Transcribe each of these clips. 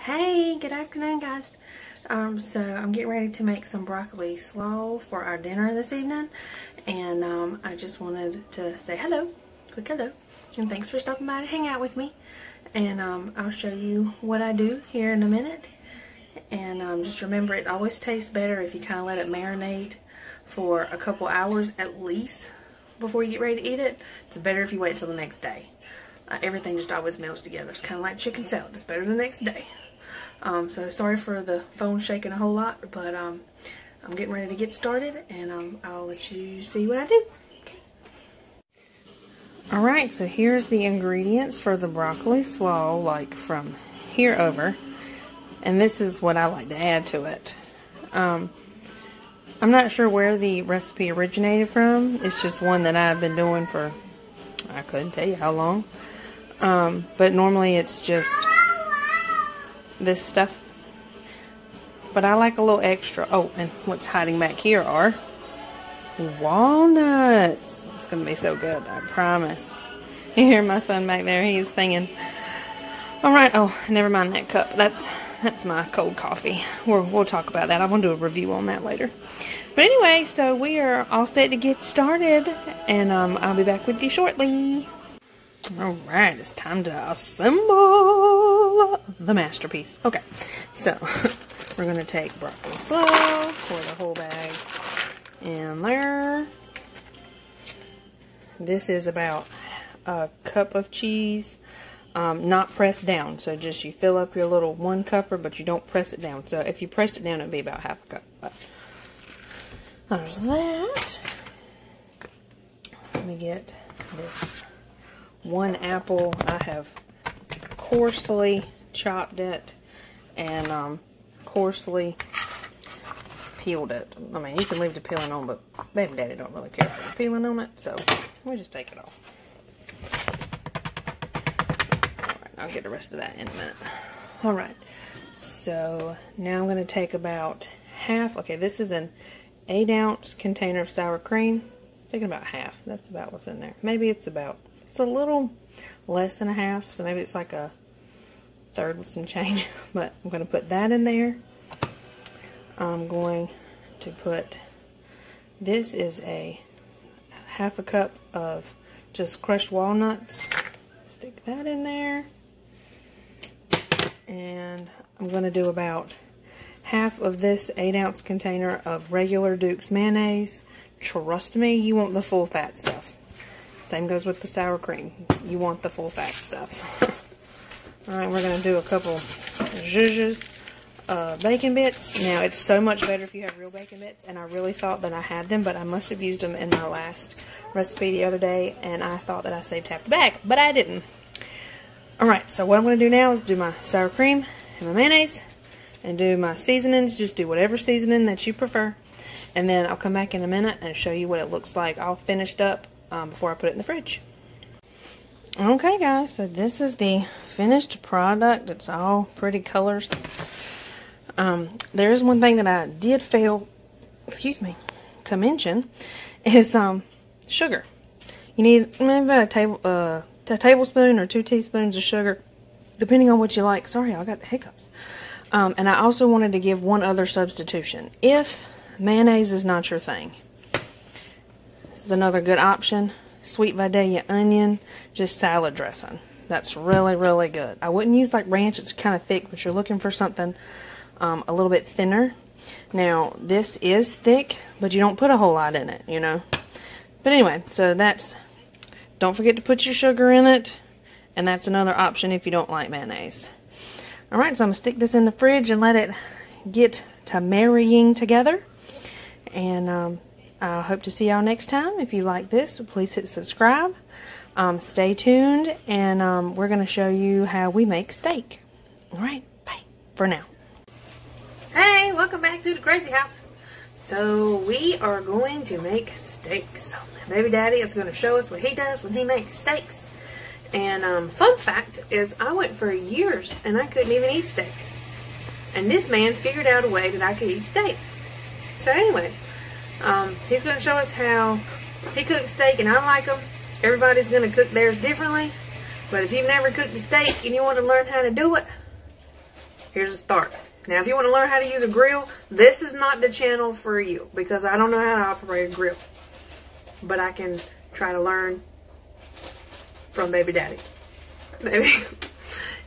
Hey, good afternoon, guys. So I'm getting ready to make some broccoli slaw for our dinner this evening, and I just wanted to say quick hello, and thanks for stopping by to hang out with me. And I'll show you what I do here in a minute. And just remember, it always tastes better if you kind of let it marinate for a couple hours at least before you get ready to eat it. It's better if you wait till the next day. Everything just always melts together. It's kind of like chicken salad. It's better the next day. So sorry for the phone shaking a whole lot, but I'm getting ready to get started, and I'll let you see what I do. Okay. Alright, so here's the ingredients for the broccoli slaw, like from here over. And this is what I like to add to it. I'm not sure where the recipe originated from. It's just one that I've been doing for, I couldn't tell you how long. But normally it's just this stuff. But I like a little extra. Oh, and what's hiding back here are walnuts. It's going to be so good, I promise. You hear my son back there, he's singing. Alright, oh, never mind that cup. That's my cold coffee. We'll talk about that. I want to do a review on that later. But anyway, so we are all set to get started, and I'll be back with you shortly. Alright, it's time to assemble the masterpiece. Okay, so we're going to take broccoli slaw, pour the whole bag in there. This is about a cup of cheese, not pressed down. So just you fill up your little 1 cupper, but you don't press it down. So if you pressed it down, it'd be about half a cup. But there's that. Let me get this 1 apple. I have coarsely chopped it and coarsely peeled it. I mean, you can leave the peeling on, but baby daddy don't really care for the peeling on it, so we just take it off. Alright, I'll get the rest of that in a minute. Alright, so now I'm going to take about half. Okay, this is an 8-ounce container of sour cream. I'm taking about half. That's about what's in there. Maybe it's a little less than a half, so maybe it's like a third with some change. But I'm going to put that in there. I'm going to put, this is a half a cup of just crushed walnuts. Stick that in there. And I'm going to do about half of this 8-ounce container of regular Duke's mayonnaise. Trust me, you want the full fat stuff. Same goes with the sour cream. You want the full fat stuff. Alright, we're going to do a couple zhuzhes bacon bits. Now, it's so much better if you have real bacon bits, and I really thought that I had them, but I must have used them in my last recipe the other day, and I thought that I saved half the bag, but I didn't. Alright, so what I'm going to do now is do my sour cream and my mayonnaise, and do my seasonings. Just do whatever seasoning that you prefer, and then I'll come back in a minute and show you what it looks like all finished up before I put it in the fridge. Okay, guys, so this is the finished product. It's all pretty colors. There is one thing that I did fail, to mention, is sugar. You need maybe about a tablespoon or 2 teaspoons of sugar, depending on what you like. Sorry, I got the hiccups. And I also wanted to give one other substitution. If mayonnaise is not your thing, this is another good option. Sweet Vidalia onion, just salad dressing. That's really, really good. I wouldn't use like ranch. It's kind of thick, but you're looking for something a little bit thinner. Now, this is thick, but you don't put a whole lot in it, you know. But anyway, so that's, don't forget to put your sugar in it, and that's another option if you don't like mayonnaise. Alright, so I'm going to stick this in the fridge and let it get to marrying together. And I hope to see y'all next time. If you like this, please hit subscribe. Stay tuned, and we're going to show you how we make steak. Alright, bye for now. Hey, welcome back to the Crazy House. So we are going to make steaks. Baby daddy is going to show us what he does when he makes steaks. And fun fact is, I went for years and I couldn't even eat steak. And this man figured out a way that I could eat steak. So anyway, he's going to show us how he cooks steak, and I like them. Everybody's going to cook theirs differently. But if you've never cooked a steak and you want to learn how to do it, here's a start. Now, if you want to learn how to use a grill, this is not the channel for you because I don't know how to operate a grill. But I can try to learn from baby daddy. Maybe.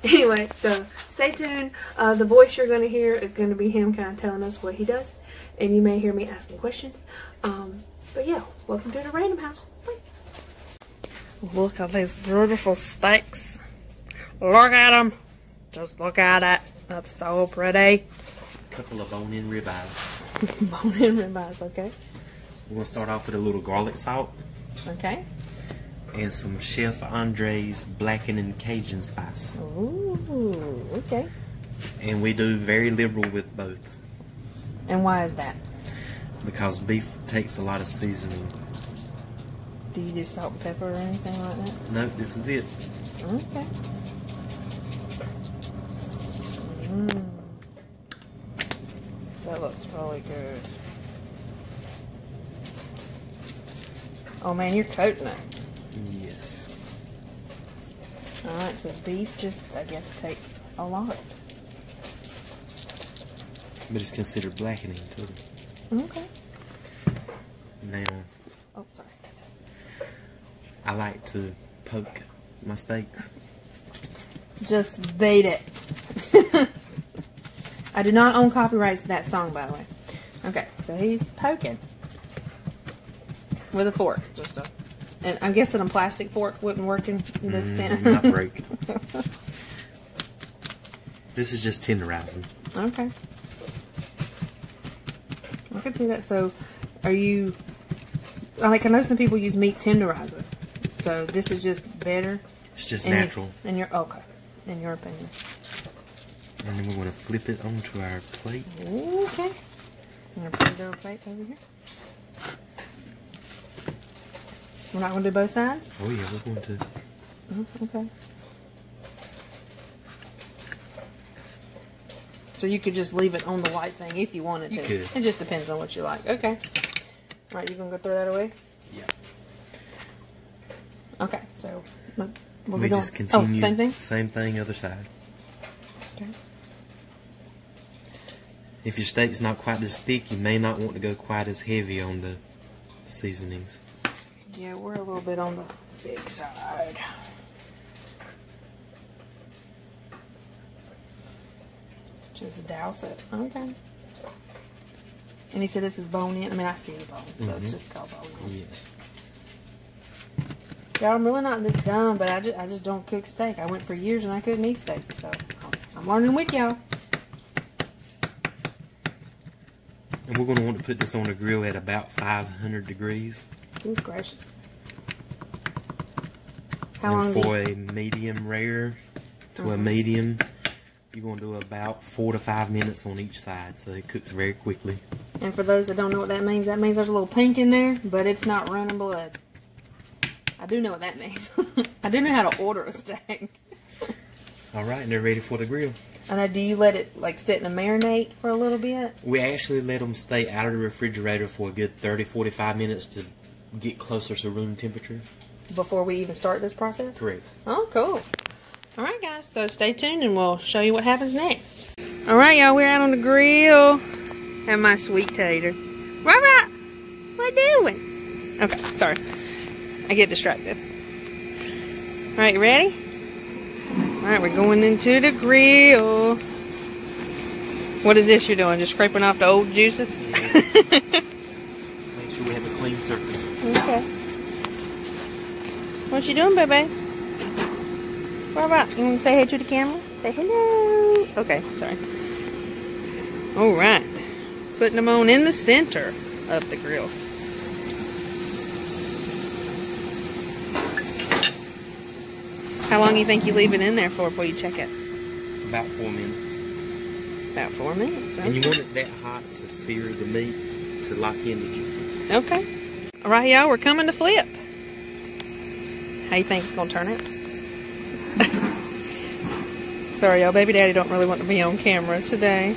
Anyway, so stay tuned. The voice you're going to hear is going to be him kind of telling us what he does. And you may hear me asking questions. But yeah, welcome to the Random House. Bye. Look at these beautiful steaks. Look at them. Just look at it. That's so pretty. Couple of bone-in ribeyes. Bone-in ribeyes, okay. We're going to start off with a little garlic salt. Okay. And some Chef Andre's blackened Cajun spice. Ooh, okay. And we do very liberal with both. And why is that? Because beef takes a lot of seasoning. Do you do salt and pepper or anything like that? No, this is it. Okay. That looks really good. Oh man, you're coating it. Yes. Alright, so beef just, I guess, takes a lot. But it's considered blackening too. Okay. Now, Oh, sorry. I like to poke my steaks. Just bait it. I do not own copyrights to that song, by the way. Okay, so he's poking with a fork. And I'm guessing a plastic fork wouldn't work in this sense. Not break. This is just tenderizing. Okay. I can see that. So, are you... I know some people use meat tenderizer. So, this is just better? It's just natural. Okay. In your opinion. And then we're going to flip it onto our plate. Okay. I'm going to put it on a plate over here. We're not going to do both sides? Oh yeah, we're going to. Okay. So you could just leave it on the white thing if you wanted to. You could. It just depends on what you like. Okay. Alright, you going to go throw that away? Yeah. Okay, so We just continue. Oh, same thing? Same thing, other side. Okay. If your steak's not quite as thick, you may not want to go quite as heavy on the seasonings. Yeah, we're a little bit on the big side. Just douse it. Okay. And he said this is bone-in. I mean, I see the bone, so it's just called bone-in. Yes. Yeah, I'm really not this dumb, but I just don't cook steak. I went for years and I couldn't eat steak, so I'm learning with y'all. And we're going to want to put this on the grill at about 500 degrees. Goodness gracious. How long? And for a medium rare to a medium, you're going to do about 4 to 5 minutes on each side, so it cooks very quickly. And for those that don't know what that means there's a little pink in there, but it's not running blood. I do know what that means. I do know how to order a steak. Alright, and they're ready for the grill. And do you let it like sit and marinate for a little bit? We actually let them stay out of the refrigerator for a good 30-45 minutes to get closer to room temperature. Before we even start this process? Correct. Oh, cool. Alright guys, so stay tuned and we'll show you what happens next. Alright y'all, we're out on the grill. Have my sweet tater. Robert, what doing? Okay, sorry. I get distracted. Alright, you ready? Alright, we're going into the grill. What is this you're doing? Just scraping off the old juices? Yes. Make sure we have a clean surface. Okay. What you doing, baby? What about? You want to say hey to the camera? Say hello. Okay, sorry. Alright. Putting them on in the center of the grill. How long do you think you leave it in there for before you check it? About 4 minutes. About 4 minutes. Okay. And you want it that hot to sear the meat, to lock in the juices. Okay. Alright y'all, we're coming to flip. How you think it's going to turn out? Sorry y'all, baby daddy don't really want to be on camera today.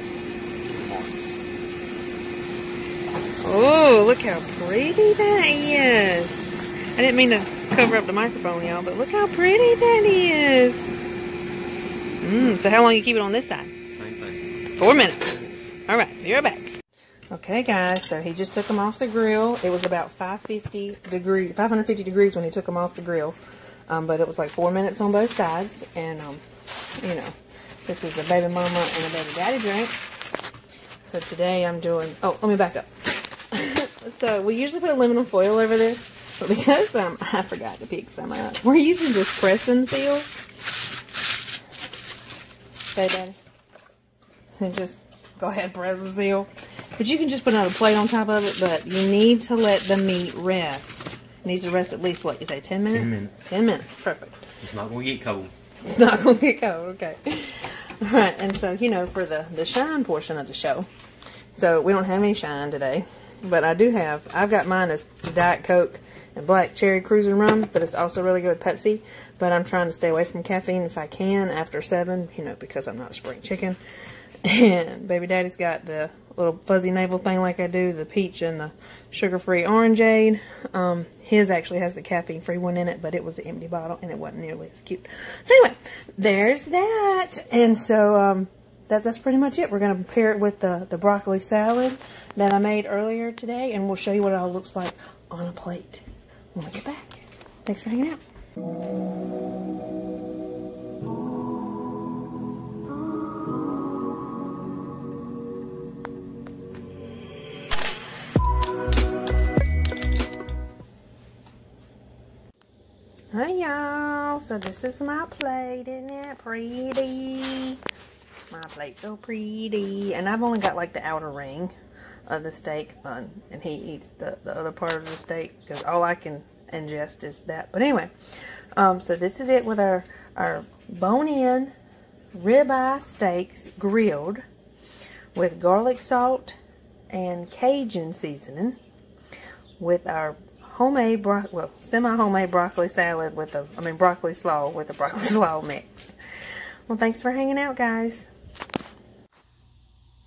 Oh, look how pretty that is. I didn't mean to cover up the microphone, y'all, but look how pretty that is. So how long you keep it on this side? Same 4 minutes. All right, be right back. Okay, guys, so he just took them off the grill. It was about 550 degrees when he took them off the grill. But it was like 4 minutes on both sides. And, you know, this is a baby mama and a baby daddy drink. So today I'm doing, oh, let me back up. So we usually put aluminum foil over this. But because I forgot to pick some up, we're using this pressing seal. Okay, Daddy? And just go ahead and press the seal. But you can just put another plate on top of it, but you need to let the meat rest. It needs to rest at least, what, you say 10 minutes? 10 minutes. 10 minutes, perfect. It's not going to get cold. It's not going to get cold, okay. Alright, and so, you know, for the shine portion of the show. So, we don't have any shine today. But I've got mine as Diet Coke and Black Cherry Cruising Rum, but it's also really good with Pepsi. But I'm trying to stay away from caffeine if I can after 7, you know, because I'm not a spring chicken. And baby daddy's got the little fuzzy navel thing like I do, the peach and the sugar-free orangeade. His actually has the caffeine-free one in it, but it was an empty bottle and it wasn't nearly as cute. So anyway, there's that. And so that's pretty much it. We're going to pair it with the broccoli salad that I made earlier today, and we'll show you what it all looks like on a plate when we get back. Thanks for hanging out. Hi y'all, so this is my plate, isn't it pretty? My plate's so pretty. And I've only got like the outer ring of the steak on, and he eats the other part of the steak because all I can ingest is that. But anyway, so this is it with our bone-in ribeye steaks grilled with garlic salt and Cajun seasoning with our homemade, semi-homemade broccoli salad with broccoli slaw with a broccoli slaw mix. Well, thanks for hanging out, guys.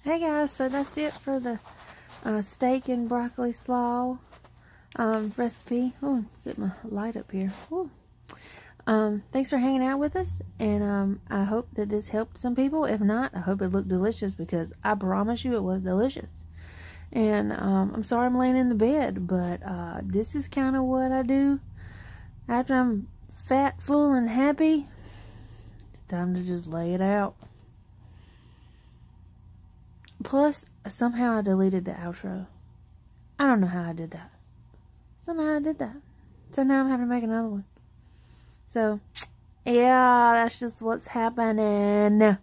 Hey, guys, so that's it for the steak and broccoli slaw recipe. Oh, get my light up here. Ooh. Thanks for hanging out with us, and I hope that this helped some people. If not, I hope it looked delicious, because I promise you it was delicious. And I'm sorry I'm laying in the bed, but this is kind of what I do after I'm fat, full, and happy. It's time to just lay it out. Plus, somehow I deleted the outro. I don't know how I did that. Somehow I did that. So now I'm having to make another one. So, yeah, that's just what's happening.